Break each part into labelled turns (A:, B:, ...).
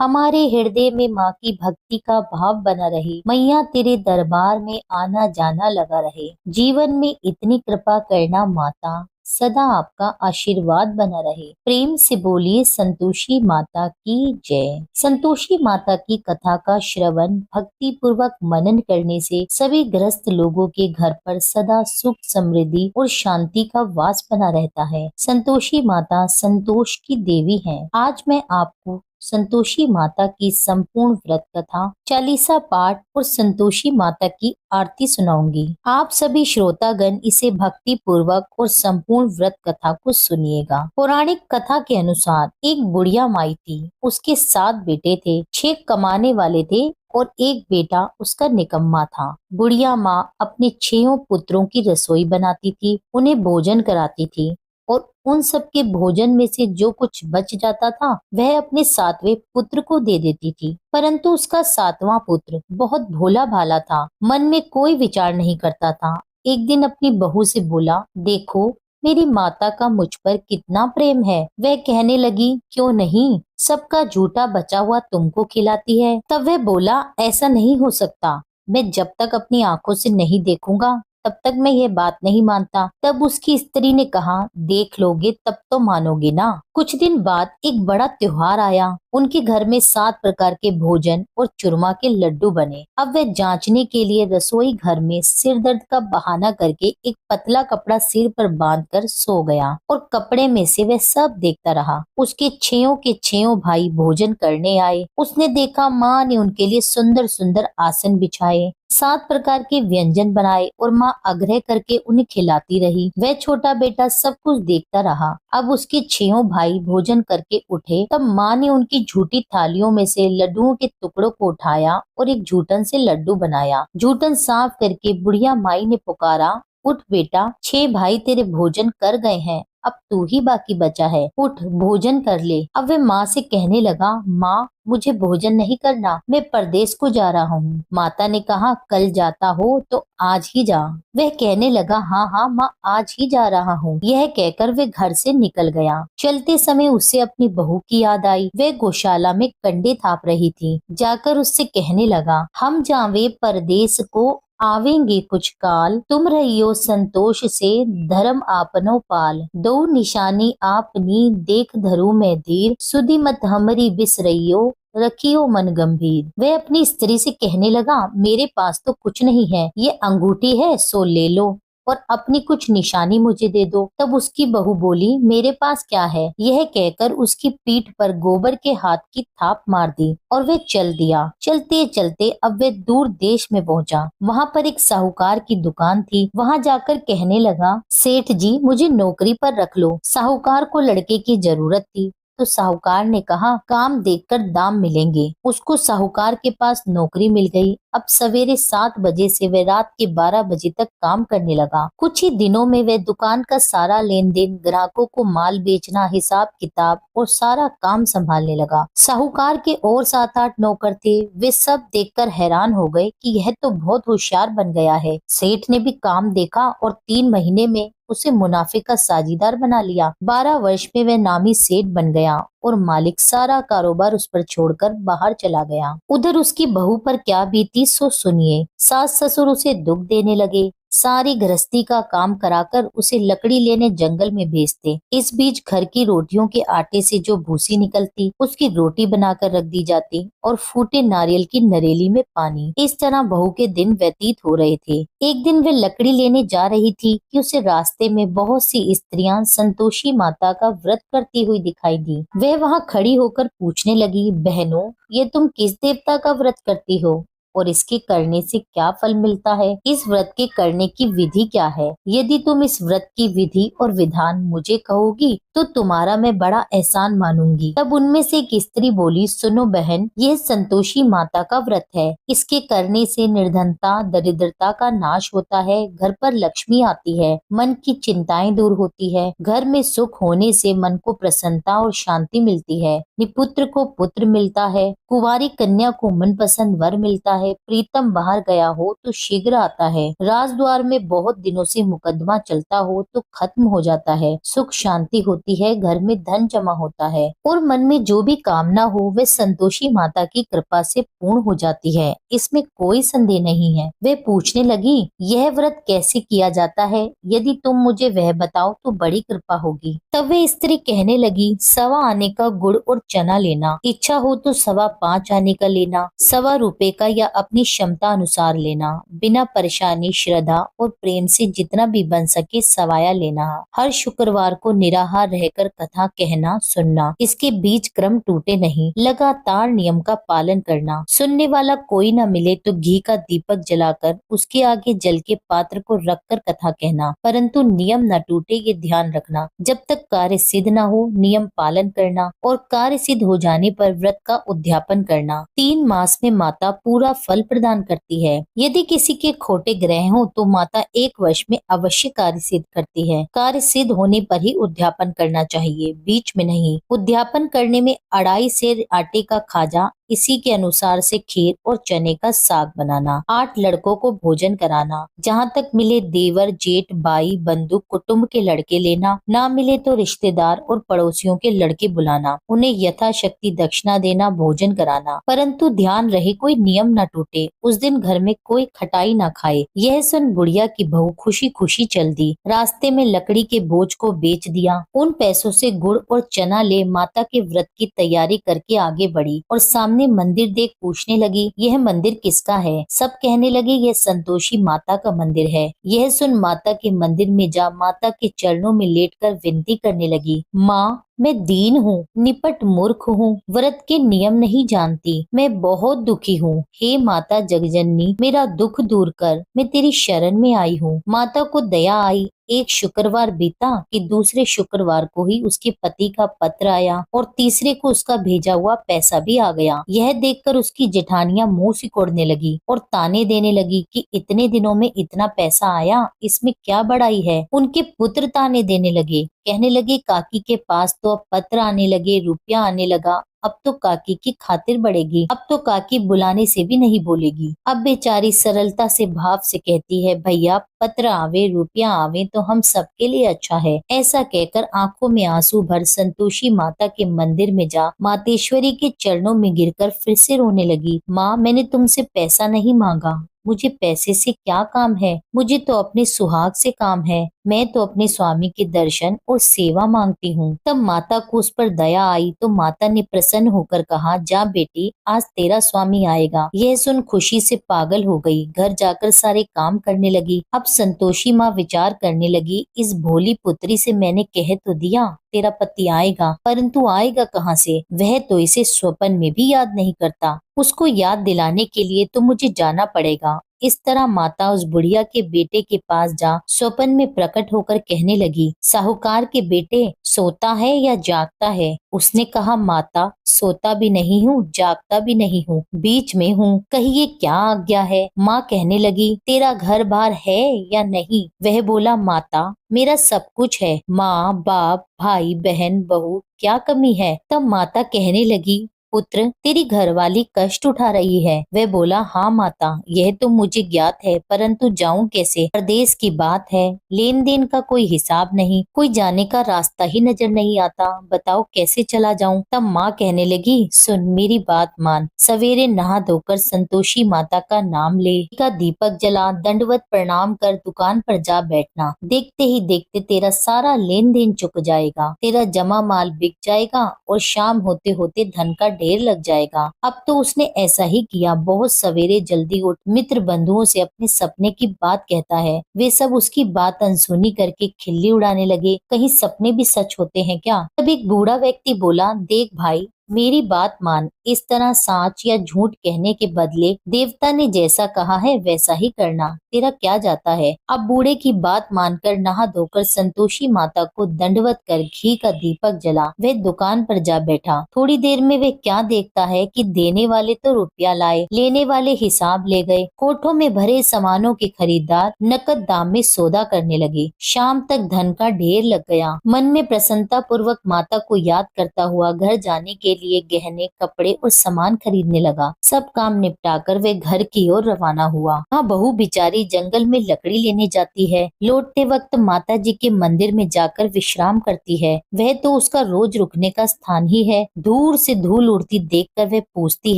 A: हमारे हृदय में माँ की भक्ति का भाव बना रहे। मैया तेरे दरबार में आना जाना लगा रहे। जीवन में इतनी कृपा करना माता, सदा आपका आशीर्वाद बना रहे। प्रेम से बोलिए संतोषी माता की जय। संतोषी माता की कथा का श्रवण भक्ति पूर्वक मनन करने से सभी ग्रस्त लोगों के घर पर सदा सुख समृद्धि और शांति का वास बना रहता है। संतोषी माता संतोष की देवी है। आज मैं आपको संतोषी माता की संपूर्ण व्रत कथा, चालीसा पाठ और संतोषी माता की आरती सुनाऊंगी। आप सभी श्रोतागण इसे भक्ति पूर्वक और संपूर्ण व्रत कथा को सुनिएगा। पौराणिक कथा के अनुसार एक बुढ़िया माई थी। उसके 7 बेटे थे, 6 कमाने वाले थे और एक बेटा उसका निकम्मा था। बुढ़िया माँ अपने 6 पुत्रों की रसोई बनाती थी, उन्हें भोजन कराती थी और उन सब के भोजन में से जो कुछ बच जाता था वह अपने 7वें पुत्र को दे देती थी। परंतु उसका 7वां पुत्र बहुत भोला भाला था, मन में कोई विचार नहीं करता था। एक दिन अपनी बहू से बोला, देखो मेरी माता का मुझ पर कितना प्रेम है। वह कहने लगी, क्यों नहीं, सबका झूठा बचा हुआ तुमको खिलाती है। तब वह बोला, ऐसा नहीं हो सकता, मैं जब तक अपनी आंखों से नहीं देखूंगा तब तक मैं ये बात नहीं मानता। तब उसकी स्त्री ने कहा, देख लोगे तब तो मानोगे ना। कुछ दिन बाद एक बड़ा त्योहार आया। उनके घर में 7 प्रकार के भोजन और चूरमा के लड्डू बने। अब वह जांचने के लिए रसोई घर में सिर दर्द का बहाना करके एक पतला कपड़ा सिर पर बांधकर सो गया और कपड़े में से वह सब देखता रहा। उसके 6 के 6 भाई भोजन करने आए। उसने देखा माँ ने उनके लिए सुंदर सुंदर आसन बिछाए, 7 प्रकार के व्यंजन बनाए और माँ आग्रह करके उन्हें खिलाती रही। वह छोटा बेटा सब कुछ देखता रहा। अब उसके 6 भाई भोजन करके उठे, तब माँ ने उनकी झूठी थालियों में से लड्डुओं के टुकड़ों को उठाया और एक जूठन से लड्डू बनाया। जूठन साफ करके बुढ़िया माई ने पुकारा, उठ बेटा, 6 भाई तेरे भोजन कर गए हैं, अब तू ही बाकी बचा है, उठ भोजन कर ले। अब वह माँ से कहने लगा, माँ मुझे भोजन नहीं करना, मैं परदेश को जा रहा हूँ। माता ने कहा, कल जाता हो तो आज ही जा। वह कहने लगा, हाँ हाँ माँ, आज ही जा रहा हूँ। यह कहकर वह घर से निकल गया। चलते समय उसे अपनी बहू की याद आई। वह गौशाला में कंडे थाप रही थी। जाकर उससे कहने लगा, हम जावे परदेश को आवेंगे कुछ काल, तुम रहियो संतोष से धर्म आपनो पाल। दो निशानी आपनी देख धरू में धीर, सुधि मत हमरी बिसरइयो रखियो मन गंभीर। वह अपनी स्त्री से कहने लगा, मेरे पास तो कुछ नहीं है, ये अंगूठी है सो ले लो और अपनी कुछ निशानी मुझे दे दो। तब उसकी बहू बोली, मेरे पास क्या है। यह कहकर उसकी पीठ पर गोबर के हाथ की थाप मार दी और वह चल दिया। चलते चलते अब वह दूर देश में पहुंचा। वहां पर एक साहूकार की दुकान थी। वहां जाकर कहने लगा, सेठ जी मुझे नौकरी पर रख लो। साहूकार को लड़के की जरूरत थी तो साहूकार ने कहा, काम देखकर दाम मिलेंगे। उसको साहूकार के पास नौकरी मिल गई। अब सवेरे 7 बजे से वह रात के 12 बजे तक काम करने लगा। कुछ ही दिनों में वह दुकान का सारा लेन देन, ग्राहकों को माल बेचना, हिसाब किताब और सारा काम संभालने लगा। साहूकार के और 7-8 नौकर थे। वे सब देखकर हैरान हो गए कि यह तो बहुत होशियार बन गया है। सेठ ने भी काम देखा और 3 महीने में उसे मुनाफे का साझीदार बना लिया। 12 वर्ष में वह नामी सेठ बन गया और मालिक सारा कारोबार उस पर छोड़कर बाहर चला गया। उधर उसकी बहू पर क्या बीती सो सुनिए। सास ससुर उसे दुख देने लगे। सारी गृहस्थी का काम कराकर उसे लकड़ी लेने जंगल में भेजते। इस बीच घर की रोटियों के आटे से जो भूसी निकलती उसकी रोटी बनाकर रख दी जाती और फूटे नारियल की नरेली में पानी। इस तरह बहू के दिन व्यतीत हो रहे थे। एक दिन वह लकड़ी लेने जा रही थी कि उसे रास्ते में बहुत सी स्त्रियां संतोषी माता का व्रत करती हुई दिखाई दी। वह वहां खड़ी होकर पूछने लगी, बहनों ये तुम किस देवता का व्रत करती हो और इसके करने से क्या फल मिलता है। इस व्रत के करने की विधि क्या है। यदि तुम इस व्रत की विधि और विधान मुझे कहोगी तो तुम्हारा मैं बड़ा एहसान मानूंगी। तब उनमें से एक स्त्री बोली, सुनो बहन, यह संतोषी माता का व्रत है। इसके करने से निर्धनता दरिद्रता का नाश होता है, घर पर लक्ष्मी आती है, मन की चिंताएं दूर होती है, घर में सुख होने से मन को प्रसन्नता और शांति मिलती है, निपुत्र को पुत्र मिलता है, कुंवारी कन्या को मनपसंद वर मिलता है, प्रीतम बाहर गया हो तो शीघ्र आता है, राजद्वार में बहुत दिनों से मुकदमा चलता हो तो खत्म हो जाता है, सुख शांति होती है, घर में धन जमा होता है और मन में जो भी कामना हो वह संतोषी माता की कृपा से पूर्ण हो जाती है। इसमें कोई संदेह नहीं है। वे पूछने लगी, यह व्रत कैसे किया जाता है? यदि तुम मुझे वह बताओ तो बड़ी कृपा होगी। तब वे स्त्री कहने लगी, 1.25 आने का गुड़ और चना लेना, इच्छा हो तो 5.25 आने का लेना, 1.25 का या अपनी क्षमता अनुसार लेना, बिना परेशानी, श्रद्धा और प्रेम से जितना भी बन सके सवाया लेना। हर शुक्रवार को निराहार रहकर कथा कहना सुनना, इसके बीच क्रम टूटे नहीं, लगातार नियम का पालन करना। सुनने वाला कोई न मिले तो घी का दीपक जलाकर उसके आगे जल के पात्र को रखकर कथा कहना, परंतु नियम न टूटे ये ध्यान रखना। जब तक कार्य सिद्ध न हो नियम पालन करना और कार्य सिद्ध हो जाने पर व्रत का उद्यापन करना। 3 मास में माता पूरा फल प्रदान करती है। यदि किसी के खोटे ग्रह हो तो माता 1 वर्ष में अवश्य कार्य सिद्ध करती है। कार्य सिद्ध होने पर ही उद्यापन करना चाहिए, बीच में नहीं। उद्यापन करने में 2.5 सेर आटे का खाजा, इसी के अनुसार से खीर और चने का साग बनाना, 8 लड़कों को भोजन कराना, जहाँ तक मिले देवर, जेठ, भाई, बंधु, कुटुंब के लड़के लेना, ना मिले तो रिश्तेदार और पड़ोसियों के लड़के बुलाना, उन्हें यथाशक्ति दक्षिणा देना, भोजन कराना, परंतु ध्यान रहे कोई नियम न टूटे। उस दिन घर में कोई खटाई न खाए। यह सुन बुढ़िया की बहू खुशी खुशी चल दी। रास्ते में लकड़ी के बोझ को बेच दिया। उन पैसों से गुड़ और चना ले माता के व्रत की तैयारी करके आगे बढ़ी और सामने मंदिर देख पूछने लगी, यह मंदिर किसका है? सब कहने लगे, यह संतोषी माता का मंदिर है। यह सुन माता के मंदिर में जा माता के चरणों में लेटकर विनती करने लगी, माँ मैं दीन हूँ, निपट मूर्ख हूँ, व्रत के नियम नहीं जानती, मैं बहुत दुखी हूँ। हे माता जगजननी, मेरा दुख दूर कर, मैं तेरी शरण में आई हूँ। माता को दया आई। एक शुक्रवार बीता कि दूसरे शुक्रवार को ही उसके पति का पत्र आया और तीसरे को उसका भेजा हुआ पैसा भी आ गया। यह देखकर उसकी जेठानियां मुंह सिकोड़ने लगी और ताने देने लगी कि इतने दिनों में इतना पैसा आया, इसमें क्या बड़ाई है। उनके पुत्र ताने देने लगे, कहने लगे काकी के पास तो अब पत्र आने लगे, रुपया आने लगा, अब तो काकी की खातिर बढ़ेगी, अब तो काकी बुलाने से भी नहीं बोलेगी। अब बेचारी सरलता से भाव से कहती है, भैया पत्र आवे रुपया आवे तो हम सबके लिए अच्छा है। ऐसा कहकर आंखों में आंसू भर संतोषी माता के मंदिर में जा मातेश्वरी के चरणों में गिरकर फिर से रोने लगी। माँ मैंने तुमसे पैसा नहीं मांगा, मुझे पैसे से क्या काम है, मुझे तो अपने सुहाग से काम है, मैं तो अपने स्वामी के दर्शन और सेवा मांगती हूँ। तब माता को उस पर दया आई तो माता ने प्रसन्न होकर कहा, जा बेटी आज तेरा स्वामी आएगा। यह सुन खुशी से पागल हो गई। घर जाकर सारे काम करने लगी। अब संतोषी माँ विचार करने लगी, इस भोली पुत्री से मैंने कह तो दिया तेरा पति आएगा, परंतु आएगा कहाँ से? वह तो इसे स्वप्न में भी याद नहीं करता। उसको याद दिलाने के लिए तो मुझे जाना पड़ेगा। इस तरह माता उस बुढ़िया के बेटे के पास जा स्वप्न में प्रकट होकर कहने लगी, साहूकार के बेटे सोता है या जागता है? उसने कहा, माता सोता भी नहीं हूँ जागता भी नहीं हूँ, बीच में हूँ, कहिए क्या आज्ञा है? माँ कहने लगी, तेरा घर बार है या नहीं? वह बोला, माता मेरा सब कुछ है, माँ बाप भाई बहन बहू क्या कमी है? तब माता कहने लगी, पुत्र तेरी घरवाली कष्ट उठा रही है। वह बोला, हाँ माता यह तो मुझे ज्ञात है, परंतु जाऊं कैसे? प्रदेश की बात है, लेन देन का कोई हिसाब नहीं, कोई जाने का रास्ता ही नजर नहीं आता, बताओ कैसे चला जाऊं? तब माँ कहने लगी, सुन मेरी बात मान, सवेरे नहा धोकर संतोषी माता का नाम ले, का दीपक जला, दंडवत प्रणाम कर दुकान पर जा बैठना। देखते ही देखते तेरा सारा लेन देन चुक जाएगा, तेरा जमा माल बिक जाएगा और शाम होते होते धन का ढेर लग जाएगा। अब तो उसने ऐसा ही किया। बहुत सवेरे जल्दी उठ मित्र बंधुओं से अपने सपने की बात कहता है। वे सब उसकी बात अनसुनी करके खिल्ली उड़ाने लगे। कहीं सपने भी सच होते हैं क्या? तब एक बूढ़ा व्यक्ति बोला, देख भाई मेरी बात मान, इस तरह साच या झूठ कहने के बदले देवता ने जैसा कहा है वैसा ही करना, तेरा क्या जाता है? अब बूढ़े की बात मानकर नहा धोकर संतोषी माता को दंडवत कर घी का दीपक जला वह दुकान पर जा बैठा। थोड़ी देर में वह क्या देखता है कि देने वाले तो रुपया लाए, लेने वाले हिसाब ले गए। कोठों में भरे सामानों के खरीदार नकद दाम में सौदा करने लगे। शाम तक धन का ढेर लग गया। मन में प्रसन्नता पूर्वक माता को याद करता हुआ घर जाने के लिए गहने, कपड़े और सामान खरीदने लगा। सब काम निपटाकर वे घर की ओर रवाना हुआ। हाँ, बहू बेचारी जंगल में लकड़ी लेने जाती है। लौटते वक्त माता जी के मंदिर में जाकर विश्राम करती है। वह तो उसका रोज रुकने का स्थान ही है। दूर से धूल उड़ती देखकर वह पूछती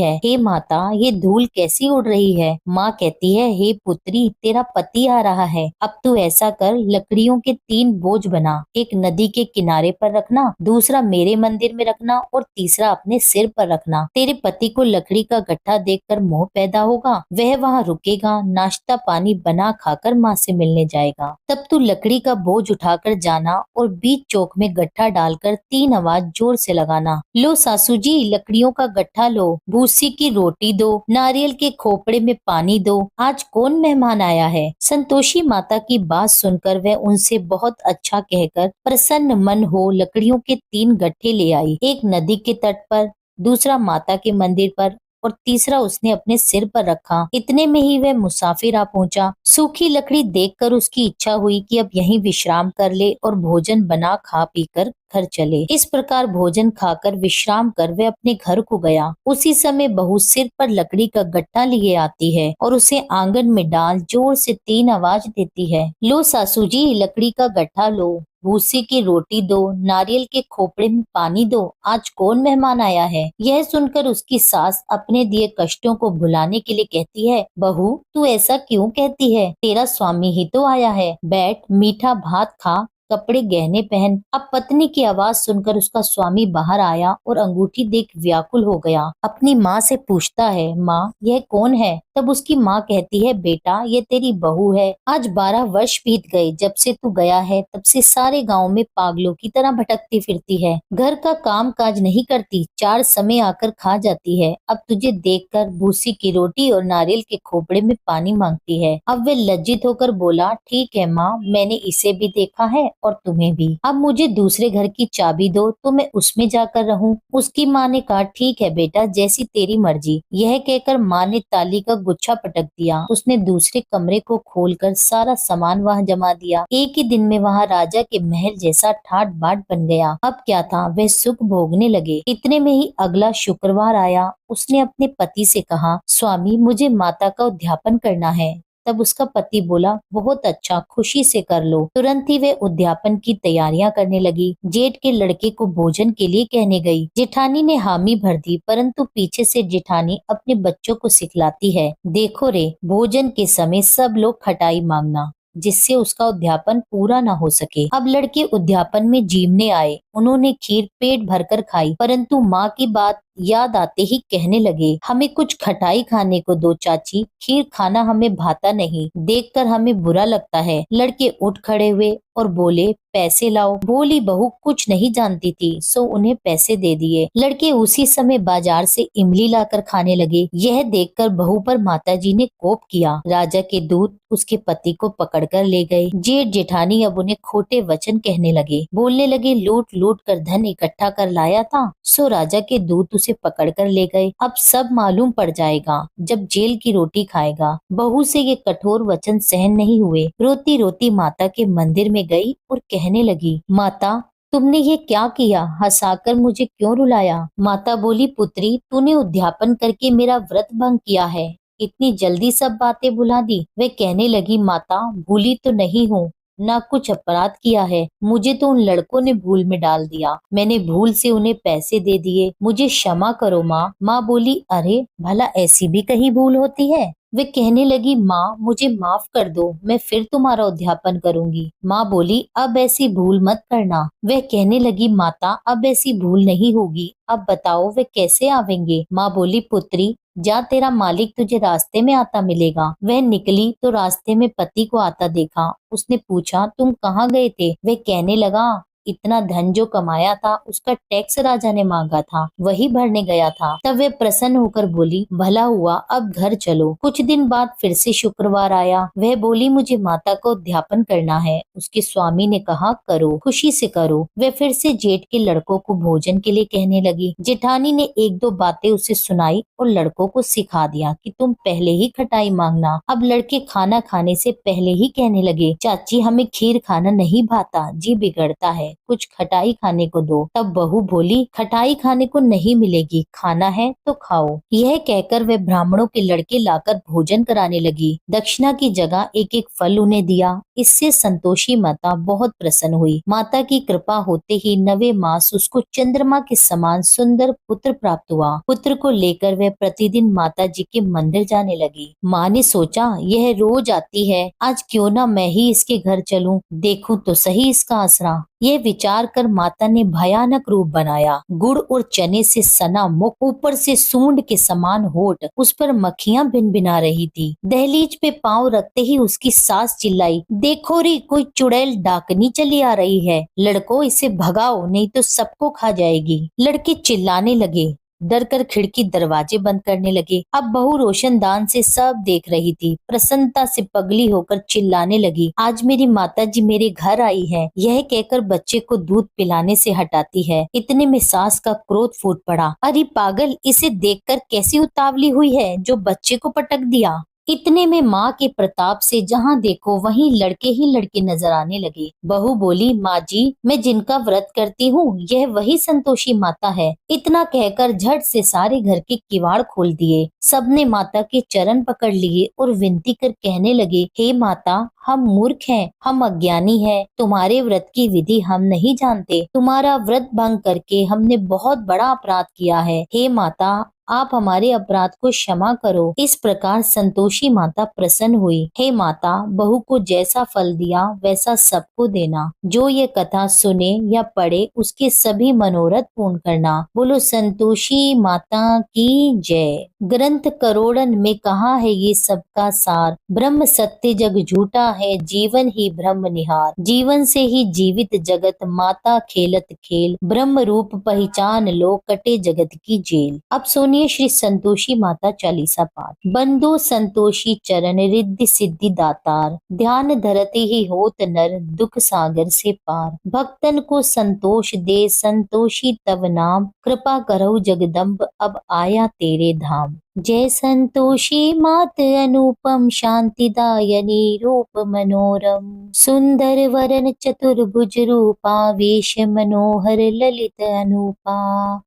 A: है, हे माता, ये धूल कैसी उड़ रही है? माँ कहती है, हे पुत्री, तेरा पति आ रहा है। अब तू ऐसा कर, लकड़ियों के 3 बोझ बना। एक नदी के किनारे पर रखना, दूसरा मेरे मंदिर में रखना और तीसरा अपने सिर पर रखना। तेरे पति को लकड़ी का गट्ठा देखकर मोह पैदा होगा, वह वहाँ रुकेगा, नाश्ता पानी बना खाकर माँ से मिलने जाएगा। तब तू लकड़ी का बोझ उठाकर जाना और बीच चौक में गट्ठा डालकर 3 आवाज जोर से लगाना। लो सासू जी, लकड़ियों का गट्ठा लो, भूसी की रोटी दो, नारियल के खोपड़े में पानी दो, आज कौन मेहमान आया है? संतोषी माता की बात सुनकर वह उनसे बहुत अच्छा कहकर प्रसन्न मन हो लकड़ियों के 3 गट्ठे ले आई। एक नदी के तट पर, दूसरा माता के मंदिर पर और तीसरा उसने अपने सिर पर रखा। इतने में ही वह मुसाफिर आ पहुंचा। सूखी लकड़ी देखकर उसकी इच्छा हुई कि अब यहीं विश्राम कर ले और भोजन बना खा पीकर घर चले। इस प्रकार भोजन खाकर विश्राम कर वह अपने घर को गया। उसी समय बहू सिर पर लकड़ी का गट्टा लिए आती है और उसे आंगन में डाल जोर से 3 आवाज देती है। लो सासू जी, लकड़ी का गट्ठा लो, भूसी की रोटी दो, नारियल के खोपड़े में पानी दो, आज कौन मेहमान आया है? यह सुनकर उसकी सास अपने दिए कष्टों को भुलाने के लिए कहती है, बहू, तू ऐसा क्यों कहती है? तेरा स्वामी ही तो आया है। बैठ, मीठा भात खा, कपड़े गहने पहन। अब पत्नी की आवाज सुनकर उसका स्वामी बाहर आया और अंगूठी देख व्याकुल हो गया। अपनी माँ से पूछता है, माँ, यह कौन है? तब उसकी माँ कहती है, बेटा, ये तेरी बहू है। आज 12 वर्ष बीत गए जब से तू गया है, तब से सारे गांव में पागलों की तरह भटकती फिरती है। घर का काम काज नहीं करती, 4 समय आकर खा जाती है। अब तुझे देखकर भूसी की रोटी और नारियल के खोपड़े में पानी मांगती है। अब वे लज्जित होकर बोला, ठीक है माँ, मैंने इसे भी देखा है और तुम्हें भी। अब मुझे दूसरे घर की चाबी दो तो मैं उसमें जाकर रहूं। उसकी माँ ने कहा, ठीक है बेटा, जैसी तेरी मर्जी। यह कहकर माँ ने ताली का गुच्छा पटक दिया। उसने दूसरे कमरे को खोलकर सारा सामान वहाँ जमा दिया। एक ही दिन में वहाँ राजा के महल जैसा ठाट बाट बन गया। अब क्या था, वे सुख भोगने लगे। इतने में ही अगला शुक्रवार आया। उसने अपने पति से कहा, स्वामी, मुझे माता का उद्यापन करना है। तब उसका पति बोला, बहुत अच्छा, खुशी से कर लो। तुरंत ही वे उद्यापन की तैयारियां करने लगी। जेठ के लड़के को भोजन के लिए कहने गई। जेठानी ने हामी भर दी, परंतु पीछे से जेठानी अपने बच्चों को सिखलाती है, देखो रे, भोजन के समय सब लोग खटाई मांगना, जिससे उसका उद्यापन पूरा न हो सके। अब लड़के उद्यापन में जीमने आए। उन्होंने खीर पेट भरकर खाई, परंतु माँ की बात याद आते ही कहने लगे, हमें कुछ खटाई खाने को दो चाची, खीर खाना हमें भाता नहीं, देखकर हमें बुरा लगता है। लड़के उठ खड़े हुए और बोले, पैसे लाओ। भोली बहू कुछ नहीं जानती थी, सो उन्हें पैसे दे दिए। लड़के उसी समय बाजार से इमली लाकर खाने लगे। यह देखकर बहू पर माताजी ने कोप किया। राजा के दूत उसके पति को पकड़कर ले गए। जेठ जेठानी अब उन्हें खोटे वचन कहने लगे, बोलने लगे, लूट लूट कर धन इकट्ठा कर लाया था, सो राजा के दूत उसे पकड़कर ले गए। अब सब मालूम पड़ जाएगा जब जेल की रोटी खाएगा। बहू से ये कठोर वचन सहन नहीं हुए। रोती रोती माता के मंदिर में गई और कहने लगी, माता, तुमने ये क्या किया? हंसाकर मुझे क्यों रुलाया? माता बोली, पुत्री, तूने उद्यापन करके मेरा व्रत भंग किया है। इतनी जल्दी सब बातें भुला दी। वे कहने लगी, माता, भूली तो नहीं हूँ, ना कुछ अपराध किया है। मुझे तो उन लड़कों ने भूल में डाल दिया। मैंने भूल से उन्हें पैसे दे दिए। मुझे क्षमा करो माँ। माँ बोली, अरे भला ऐसी भी कहीं भूल होती है? वे कहने लगी, माँ, मुझे माफ कर दो, मैं फिर तुम्हारा उद्यापन करूंगी। माँ बोली, अब ऐसी भूल मत करना। वह कहने लगी, माता, अब ऐसी भूल नहीं होगी। अब बताओ वे कैसे आवेंगे? माँ बोली, पुत्री, जा, तेरा मालिक तुझे रास्ते में आता मिलेगा। वह निकली तो रास्ते में पति को आता देखा। उसने पूछा, तुम कहाँ गए थे? वह कहने लगा, इतना धन जो कमाया था उसका टैक्स राजा ने मांगा था, वही भरने गया था। तब वे प्रसन्न होकर बोली, भला हुआ, अब घर चलो। कुछ दिन बाद फिर से शुक्रवार आया। वह बोली, मुझे माता को उद्यापन करना है। उसके स्वामी ने कहा, करो, खुशी से करो। वह फिर से जेठ के लड़कों को भोजन के लिए कहने लगी। जेठानी ने 1-2 बातें उसे सुनाई और लड़कों को सिखा दिया कि तुम पहले ही खटाई मांगना। अब लड़के खाना खाने से पहले ही कहने लगे, चाची, हमें खीर खाना नहीं भाता, जी बिगड़ता है। कुछ खटाई खाने को दो। तब बहू बोली, खटाई खाने को नहीं मिलेगी, खाना है तो खाओ। यह कहकर वह ब्राह्मणों के लड़के लाकर भोजन कराने लगी। दक्षिणा की जगह एक एक फल उन्हें दिया। इससे संतोषी माता बहुत प्रसन्न हुई। माता की कृपा होते ही 9वें मास उसको चंद्रमा के समान सुंदर पुत्र प्राप्त हुआ। पुत्र को लेकर वह प्रतिदिन माता जी के मंदिर जाने लगी। माँ ने सोचा, यह रोज आती है, आज क्यों ना मैं ही इसके घर चलूं, देखूं तो सही इसका आसरा। ये विचार कर माता ने भयानक रूप बनाया। गुड़ और चने से सना मुख, ऊपर से सूंड के समान होठ, उस पर मक्खियां भिनभिना रही थी। दहलीज पे पांव रखते ही उसकी सास चिल्लाई, देखो री, कोई चुड़ैल डाकनी चली आ रही है, लड़को इसे भगाओ नहीं तो सबको खा जाएगी। लड़के चिल्लाने लगे, डर कर खिड़की दरवाजे बंद करने लगे। अब बहू रोशनदान से सब देख रही थी। प्रसन्नता से पगली होकर चिल्लाने लगी, आज मेरी माताजी मेरे घर आई है। यह कहकर बच्चे को दूध पिलाने से हटाती है। इतने में सास का क्रोध फूट पड़ा, अरे पागल, इसे देखकर कैसी उतावली हुई है जो बच्चे को पटक दिया। इतने में माँ के प्रताप से जहाँ देखो वहीं लड़के ही लड़के नजर आने लगे। बहू बोली, माँ जी, मैं जिनका व्रत करती हूँ यह वही संतोषी माता है। इतना कहकर झट से सारे घर के किवाड़ खोल दिए। सबने माता के चरण पकड़ लिए और विनती कर कहने लगे, हे माता, हम मूर्ख हैं, हम अज्ञानी हैं, तुम्हारे व्रत की विधि हम नहीं जानते। तुम्हारा व्रत भंग करके हमने बहुत बड़ा अपराध किया है। हे माता, आप हमारे अपराध को क्षमा करो। इस प्रकार संतोषी माता प्रसन्न हुई। हे माता, बहू को जैसा फल दिया वैसा सबको देना। जो ये कथा सुने या पढ़े उसके सभी मनोरथ पूर्ण करना। बोलो संतोषी माता की जय। ग्रंथ करोड़न में कहा है ये सबका सार, ब्रह्म सत्य जग झूठा है, जीवन ही ब्रह्म निहार। जीवन से ही जीवित जगत, माता खेलत खेल, ब्रह्म रूप पहचान लो, कटे जगत की जेल। अब सुनिए श्री संतोषी माता चालीसा पाठ। बंदो संतोषी चरण, रिद्धि सिद्धि दातार, ध्यान धरते ही होत नर, दुख सागर से पार। भक्तन को संतोष दे, संतोषी तव नाम, कृपा करहु जगदम्ब, अब आया तेरे धाम। जय संतोषी मात अनुपम, शांतिदायनी रूप मनोरम, सुंदर वरन चतुर्भुज रूपा, वेश मनोहर ललित अनूपा।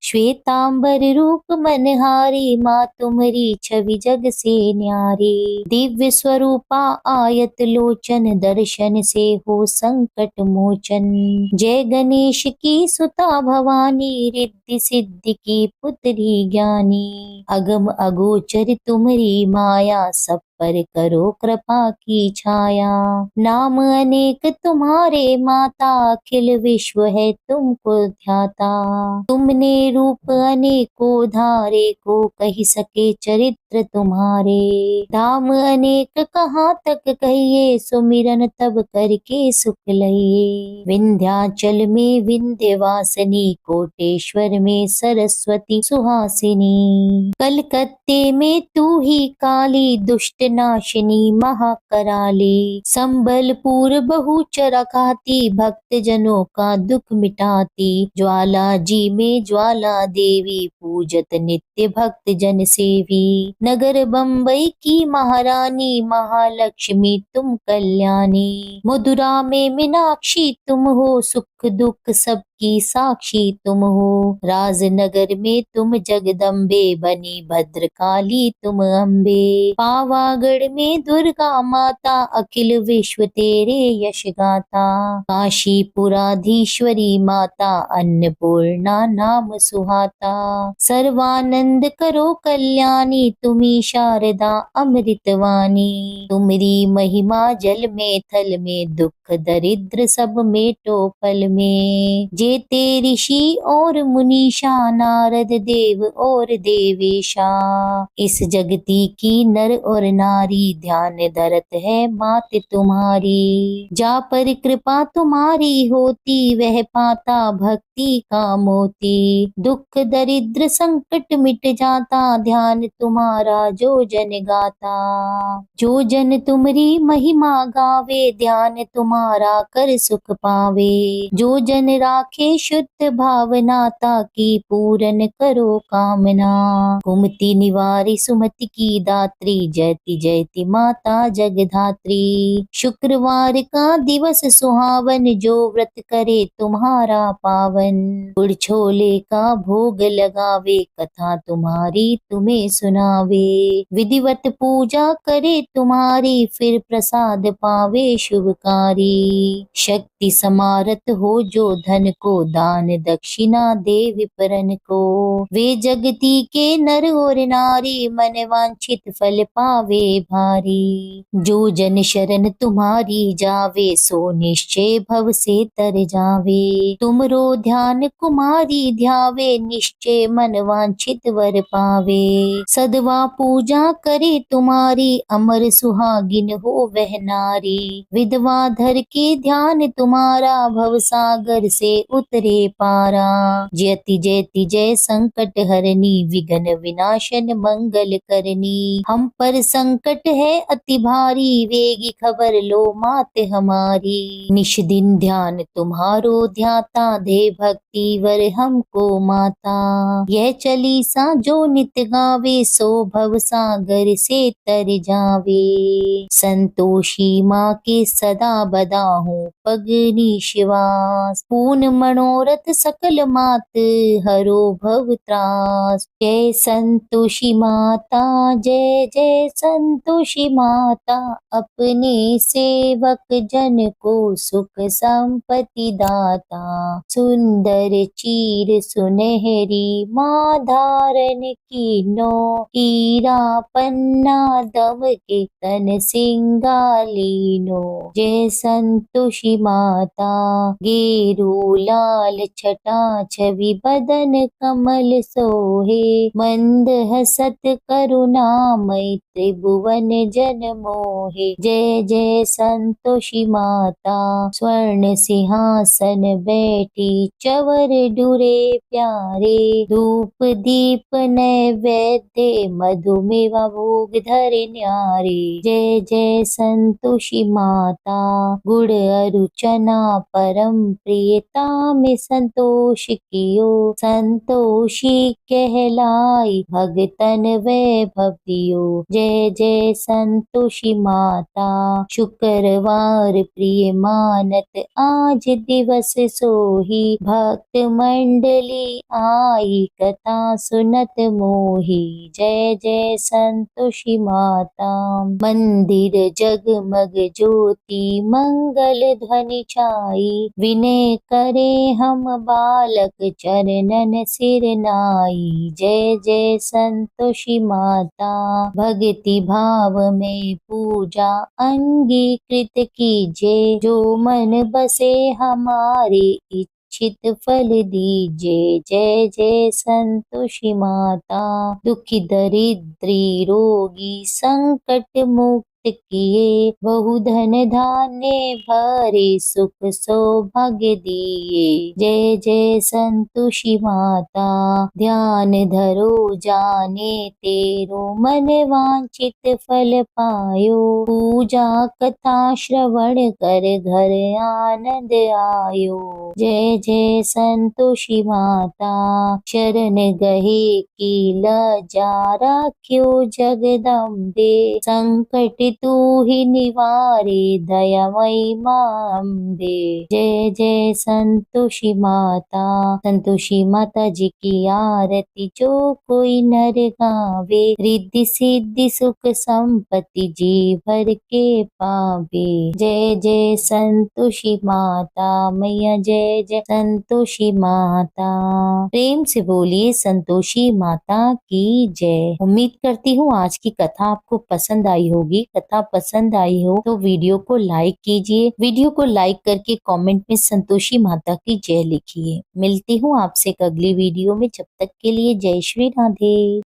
A: श्वेतांबर रूप मनहारी, माँ तुम्हारी छवि जग से न्यारी। दिव्य स्वरूपा आयत लोचन, दर्शन से हो संकट मोचन। जय गणेश की सुता भवानी, रिद्धि सिद्धि की पुत्री ज्ञानी। अगम अगोचर तुम्हारी माया, सब पर करो कृपा की छाया। नाम अनेक तुम्हारे माता, अखिल विश्व है तुमको ध्याता। तुमने रूप अनेको धारे, को कही सके चरित्र तुम्हारे। धाम अनेक कहाँ तक कहिए, सुमिरन तब करके सुख लइए। विंध्याचल में विंध्यवासिनी, कोटेश्वर में सरस्वती सुहासिनी। कलकत्ते में तू ही काली, दुष्ट नाशिनी महाकराली। संबलपुर बहुचर खाती, भक्त जनों का दुख मिटाती। ज्वाला जी में ज्वाला देवी, पूजत नित्य भक्त जन सेवी। नगर बम्बई की महारानी, महालक्ष्मी तुम कल्याणी। मथुरा में मीनाक्षी तुम हो, सुख दुख सबकी साक्षी तुम हो। राजनगर में तुम जगदम्बे, बनी भद्रकाली तुम अम्बे। पावागढ़ में दुर्गा माता, अखिल विश्व तेरे यश गाथा। काशीपुराधीश्वरी माता, अन्नपूर्णा नाम सुहाता। सर्वानंद करो कल्याणी, तुम्ही शारदा अमृतवाणी। तुमरी महिमा जल में थल में, दुख दरिद्र सब मेटो पल में। जेते ऋषि और मुनीषा, नारद देव और देवेशा। इस जगती की नर और नारी, ध्यान धरत है मात तुम्हारी। जा पर कृपा तुम्हारी होती, वह पाता भक्त भक्ति का मोती। दुख दरिद्र संकट मिट जाता, ध्यान तुम्हारा जो जन गाता। जो जन तुमरी महिमा गावे, ध्यान तुम्हारा कर सुख पावे। जो जन राखे शुद्ध भावना, ताकि पूरन करो कामना। कुमति निवारी सुमति की दात्री, जयति जयति माता जगधात्री। शुक्रवार का दिवस सुहावन, जो व्रत करे तुम्हारा पावन। गुड़ छोले का भोग लगावे, कथा तुम्हारी तुम्हें सुनावे। विधिवत पूजा करे तुम्हारी, फिर प्रसाद पावे शुभकारी। शक्ति समारत हो जो धन को, दान दक्षिणा दे विपरन को। वे जगती के नर और नारी, मन वांछित फल पावे भारी। जो जन शरण तुम्हारी जावे, सो निश्चय भव से तर जावे। तुमरो ध्यान कुमारी ध्यावे, निश्चय मन वांछित वर पावे। सदवा पूजा करे तुम्हारी, अमर सुहागिन हो वह नारी। विधवा धर के ध्यान तुम्हारा, भव सागर से उतरे पारा। जयति जयति जय संकट हरनी, विघ्न विनाशन मंगल करनी। हम पर संकट है अति भारी, वेगी खबर लो मात हमारी। निश दिन ध्यान तुम्हारो ध्याता, दे भक्ति वर हमको माता। यह चालीसा जो नित गावे, सो भव सागर से तर जावे। संतोषी माँ के सदा बदा हूँ पगनी शिवास। पूर्ण मनोरथ सकल मात, हरो भव त्रास। जय संतोषी माता, जय जय संतोषी माता। अपने सेवक जन को सुख संपत्ति दाता। सुंदर चीर सुनहरी माँ धारण कीनो, हीरा पन्ना दम के तन सिंगालीनो। जय संतोषी माता, गेरू लाल छटा छवि बदन कमल सोहे। मंद हसत करुणामय, त्रिभुवन जन मोहे। जय जय संतोषी माता, स्वर्ण सिंहासन बैठी चवर डुरे प्यारे। धूप दीप नैवेद्य, मधुमेवा भोग धरे न्यारे। जय जय संतोषी माता, गुड़ अरु चना परम प्रियता में संतोष कियो। संतोषी कहलाई, भगतन वैभव दियो। जय जय संतोषी माता, शुक्रवार प्रिय मानत आज दिवस सोही। भक्त मंडली आई, कथा सुनत मोही। जय जय संतोषी माता, मंदिर जगमग ज्योति मंगल ध्वनि छाई। विनय करे हम बालक, चरणन सिर नाई। जय जय संतोषी माता, भक्ति भाव में पूजा अंगीकृत कीजे। जो मन बसे हमारे, इच्छित फल दीजे। जय जय संतोषी माता, दुखी दरिद्री रोगी संकट मुक्त किए। बहु धन धान्य भरे, सुख सौभाग्य दिए। जय जय संतोषी माता, ध्यान धरो जाने तेरो, मन वांछित फल पायो। पूजा कथा श्रवण कर, घर आनंद आयो। जय जय संतोषी माता, शरण गहे की लजा राख्यो जगदम्बे। संकट तू ही निवारे, दयामयी माँ अम्बे। जय जय संतोषी माता, संतोषी माता जी की आरती जो कोई नर गावे। रिद्धि सिद्धि सुख संपत्ति जी भर के पावे। जय जय संतोषी माता मैया, जय जय संतोषी माता। प्रेम से बोलिए संतोषी माता की जय। उम्मीद करती हूँ आज की कथा आपको पसंद आई होगी। कथा पसंद आई हो तो वीडियो को लाइक कीजिए। वीडियो को लाइक करके कमेंट में संतोषी माता की जय लिखिए। मिलती हूँ आपसे एक अगली वीडियो में। जब तक के लिए जय श्री राधे।